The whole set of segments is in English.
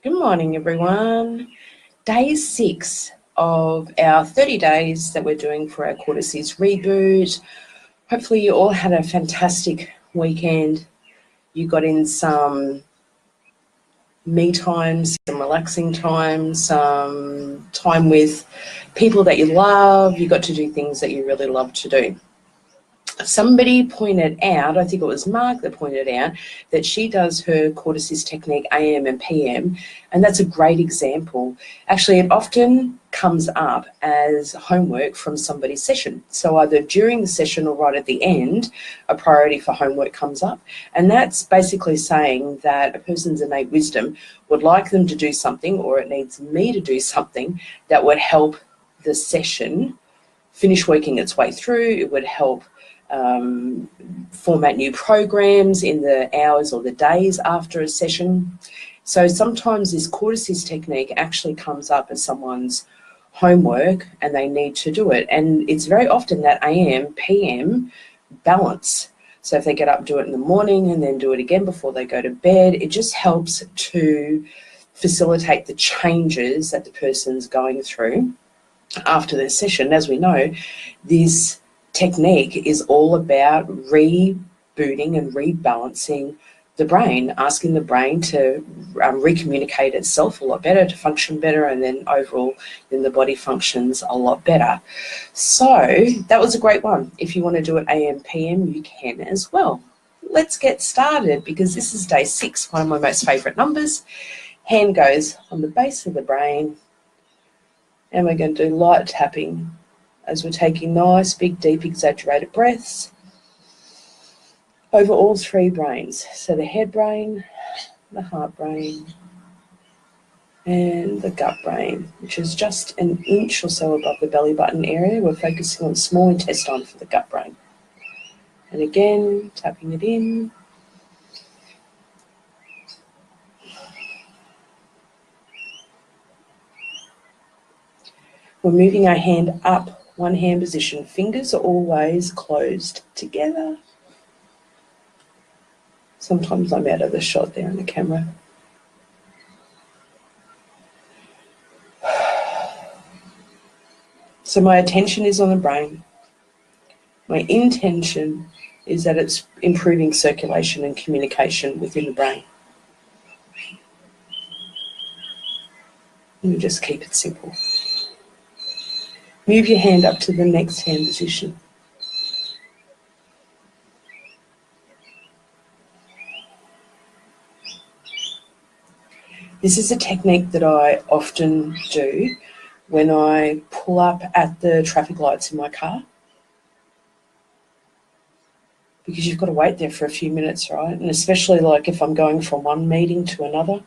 Good morning, everyone. Day 6 of our 30 days that we're doing for our Cortices reboot. Hopefully you all had a fantastic weekend. You got in some me time, some relaxing time, some time with people that you love. You got to do things that you really love to do. Somebody pointed out, I think it was Mark that pointed out, that she does her Cortices technique AM and PM, and that's a great example. Actually, it often comes up as homework from somebody's session. So either during the session or right at the end, a priority for homework comes up. And that's basically saying that a person's innate wisdom would like them to do something, or it needs me to do something that would help the session finish working its way through. It would help format new programs in the hours or the days after a session. So sometimes this Cortices technique actually comes up as someone's homework and they need to do it. And it's very often that AM, PM balance. So if they get up and do it in the morning and then do it again before they go to bed, it just helps to facilitate the changes that the person's going through after their session. As we know, this technique is all about rebooting and rebalancing the brain, asking the brain to recommunicate itself a lot better, to function better, and then overall then the body functions a lot better. So that was a great one. If you want to do it AM, PM, you can as well. Let's get started, because this is day 6, one of my most favourite numbers. Hand goes on the base of the brain, and we're going to do light tapping as we're taking nice, big, deep, exaggerated breaths over all 3 brains. So the head brain, the heart brain, and the gut brain, which is just an inch or so above the belly button area. We're focusing on small intestine for the gut brain. And again, tapping it in. We're moving our hand up, one hand position. Fingers are always closed together. Sometimes I'm out of the shot there in the camera. So my attention is on the brain. My intention is that it's improving circulation and communication within the brain. And you just keep it simple. Move your hand up to the next hand position. This is a technique that I often do when I pull up at the traffic lights in my car, because you've got to wait there for a few minutes, right? And especially like if I'm going from one meeting to another,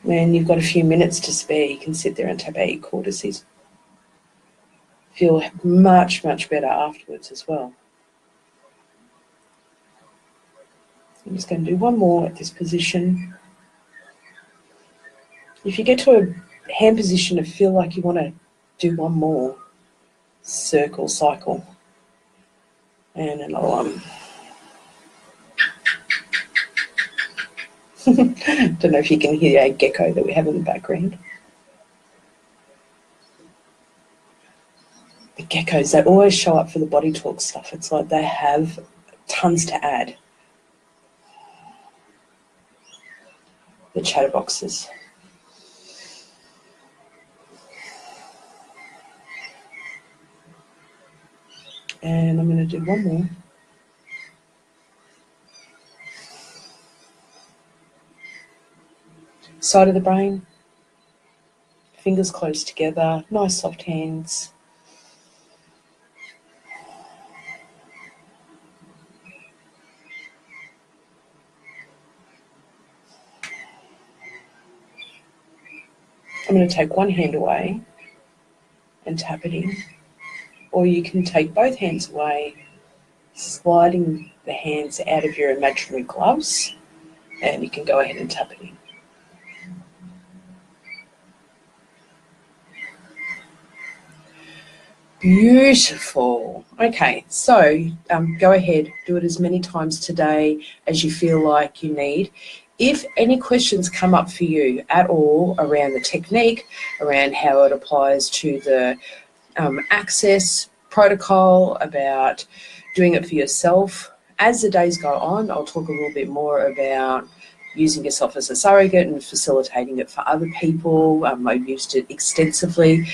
when you've got a few minutes to spare, you can sit there and tap out your Cortices. Feel much, much better afterwards as well. I'm just going to do one more at this position. If you get to a hand position and feel like you want to do one more, circle, cycle, and another one. Don't know if you can hear a gecko that we have in the background. The geckos, they always show up for the BodyTalk stuff. It's like they have tons to add. The chatterboxes. And I'm going to do one more. Side of the brain, fingers closed together, nice soft hands. I'm going to take one hand away and tap it in, or you can take both hands away, sliding the hands out of your imaginary gloves, and you can go ahead and tap it in. Beautiful. Okay, so go ahead, do it as many times today as you feel like you need. If any questions come up for you at all around the technique, around how it applies to the access protocol, about doing it for yourself, as the days go on, I'll talk a little bit more about using yourself as a surrogate and facilitating it for other people. I've used it extensively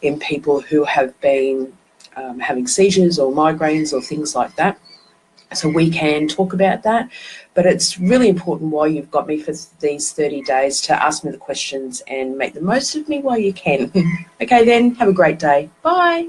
in people who have been having seizures or migraines or things like that. So we can talk about that, but it's really important while you've got me for these 30 days to ask me the questions and make the most of me while you can. Okay then, have a great day. Bye.